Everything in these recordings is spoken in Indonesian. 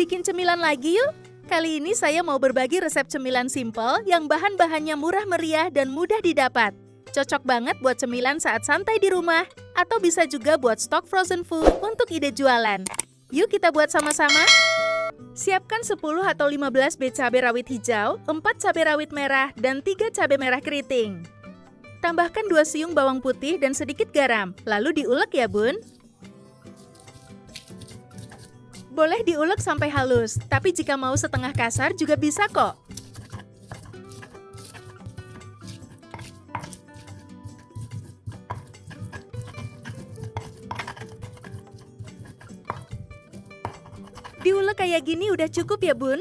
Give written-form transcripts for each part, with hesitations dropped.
Bikin cemilan lagi yuk! Kali ini saya mau berbagi resep cemilan simple yang bahan-bahannya murah meriah dan mudah didapat. Cocok banget buat cemilan saat santai di rumah, atau bisa juga buat stok frozen food untuk ide jualan. Yuk kita buat sama-sama! Siapkan 10 atau 15 biji cabai rawit hijau, 4 cabai rawit merah, dan 3 cabai merah keriting. Tambahkan 2 siung bawang putih dan sedikit garam, lalu diulek ya bun. Boleh diulek sampai halus, tapi jika mau setengah kasar juga bisa kok. Diulek kayak gini udah cukup ya bun.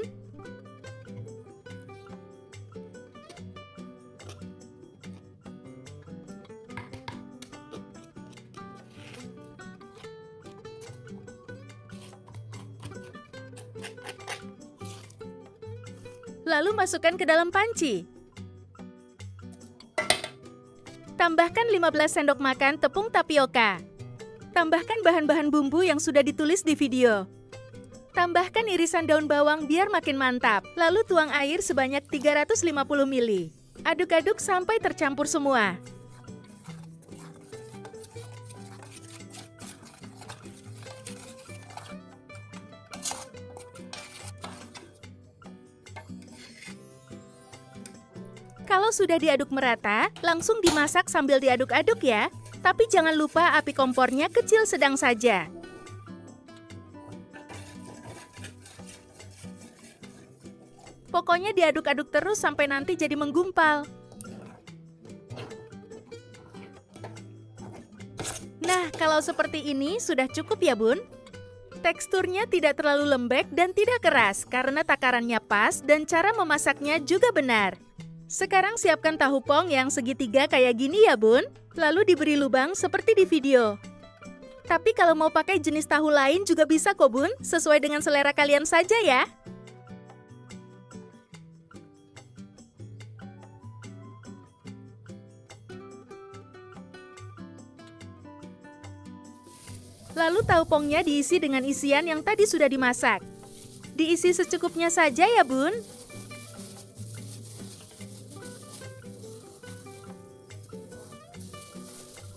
Lalu masukkan ke dalam panci. Tambahkan 15 sendok makan tepung tapioka. Tambahkan bahan-bahan bumbu yang sudah ditulis di video. Tambahkan irisan daun bawang biar makin mantap. Lalu tuang air sebanyak 350 ml. Aduk-aduk sampai tercampur semua. Kalau sudah diaduk merata, langsung dimasak sambil diaduk-aduk ya. Tapi jangan lupa api kompornya kecil sedang saja. Pokoknya diaduk-aduk terus sampai nanti jadi menggumpal. Nah, kalau seperti ini sudah cukup ya bun. Teksturnya tidak terlalu lembek dan tidak keras karena takarannya pas dan cara memasaknya juga benar. Sekarang siapkan tahu pong yang segitiga kayak gini ya bun, lalu diberi lubang seperti di video. Tapi kalau mau pakai jenis tahu lain juga bisa kok bun, sesuai dengan selera kalian saja ya. Lalu tahu pongnya diisi dengan isian yang tadi sudah dimasak. Diisi secukupnya saja ya bun.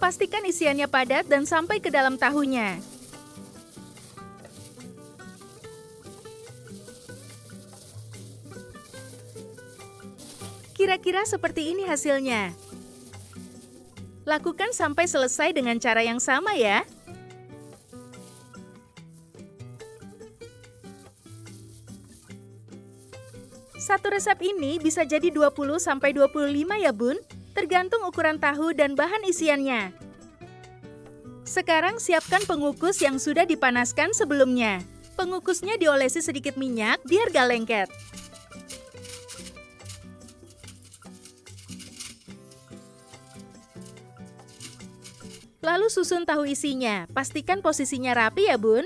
Pastikan isiannya padat dan sampai ke dalam tahunya. Kira-kira seperti ini hasilnya. Lakukan sampai selesai dengan cara yang sama ya. Satu resep ini bisa jadi 20-25 ya bun. Tergantung ukuran tahu dan bahan isiannya. Sekarang siapkan pengukus yang sudah dipanaskan sebelumnya. Pengukusnya diolesi sedikit minyak biar gak lengket. Lalu susun tahu isinya, pastikan posisinya rapi ya bun.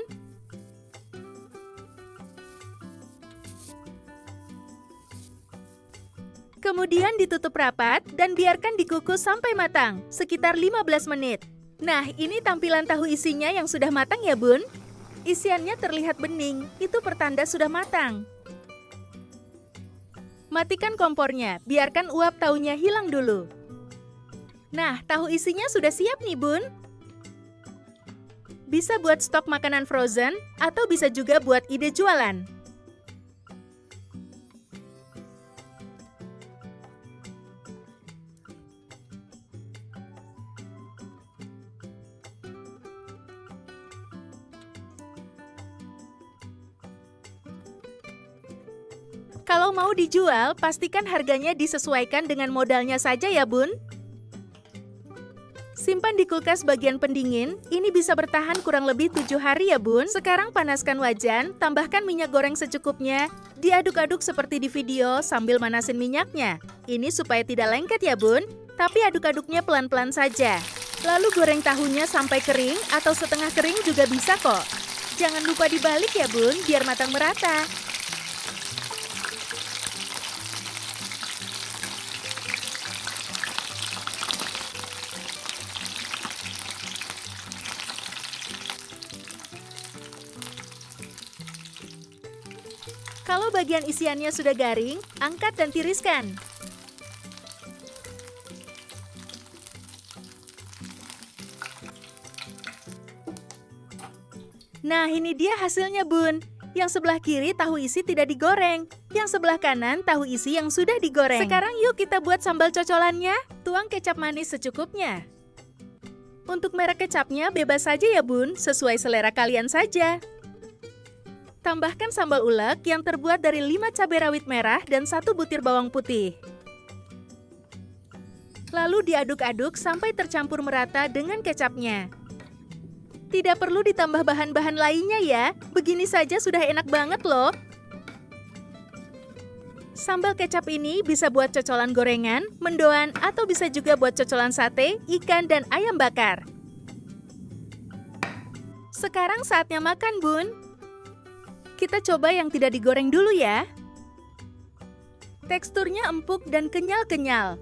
Kemudian ditutup rapat dan biarkan dikukus sampai matang, sekitar 15 menit. Nah, ini tampilan tahu isinya yang sudah matang ya bun. Isiannya terlihat bening, itu pertanda sudah matang. Matikan kompornya, biarkan uap tahunya hilang dulu. Nah, tahu isinya sudah siap nih bun. Bisa buat stok makanan frozen, atau bisa juga buat ide jualan. Kalau mau dijual, pastikan harganya disesuaikan dengan modalnya saja ya bun. Simpan di kulkas bagian pendingin, ini bisa bertahan kurang lebih 7 hari ya bun. Sekarang panaskan wajan, tambahkan minyak goreng secukupnya. Diaduk-aduk seperti di video sambil manasin minyaknya. Ini supaya tidak lengket ya bun, tapi aduk-aduknya pelan-pelan saja. Lalu goreng tahunya sampai kering atau setengah kering juga bisa kok. Jangan lupa dibalik ya bun, biar matang merata. Kalau bagian isiannya sudah garing, angkat dan tiriskan. Nah, ini dia hasilnya, Bun. Yang sebelah kiri tahu isi tidak digoreng. Yang sebelah kanan tahu isi yang sudah digoreng. Sekarang yuk kita buat sambal cocolannya. Tuang kecap manis secukupnya. Untuk merek kecapnya bebas saja ya, Bun, sesuai selera kalian saja. Tambahkan sambal ulek yang terbuat dari 5 cabai rawit merah dan 1 butir bawang putih. Lalu diaduk-aduk sampai tercampur merata dengan kecapnya. Tidak perlu ditambah bahan-bahan lainnya ya, begini saja sudah enak banget loh. Sambal kecap ini bisa buat cocolan gorengan, mendoan, atau bisa juga buat cocolan sate, ikan, dan ayam bakar. Sekarang saatnya makan, Bun. Kita coba yang tidak digoreng dulu ya. Teksturnya empuk dan kenyal-kenyal.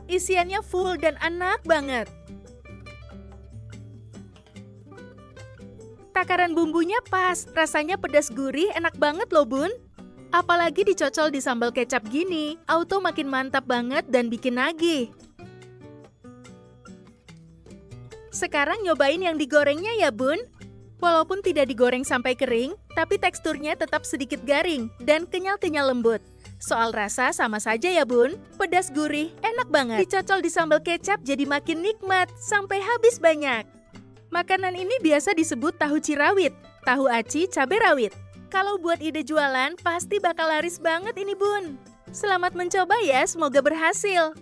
Isiannya full dan enak banget. Takaran bumbunya pas, rasanya pedas gurih, enak banget loh, Bun. Apalagi dicocol di sambal kecap gini, auto makin mantap banget dan bikin nagih. Sekarang nyobain yang digorengnya ya, Bun. Walaupun tidak digoreng sampai kering, tapi teksturnya tetap sedikit garing dan kenyal-kenyal lembut. Soal rasa sama saja ya, Bun. Pedas gurih, enak banget. Dicocol di sambal kecap jadi makin nikmat, sampai habis banyak. Makanan ini biasa disebut tahu cirawit, tahu aci cabai rawit. Kalau buat ide jualan, pasti bakal laris banget ini, Bun. Selamat mencoba ya, semoga berhasil.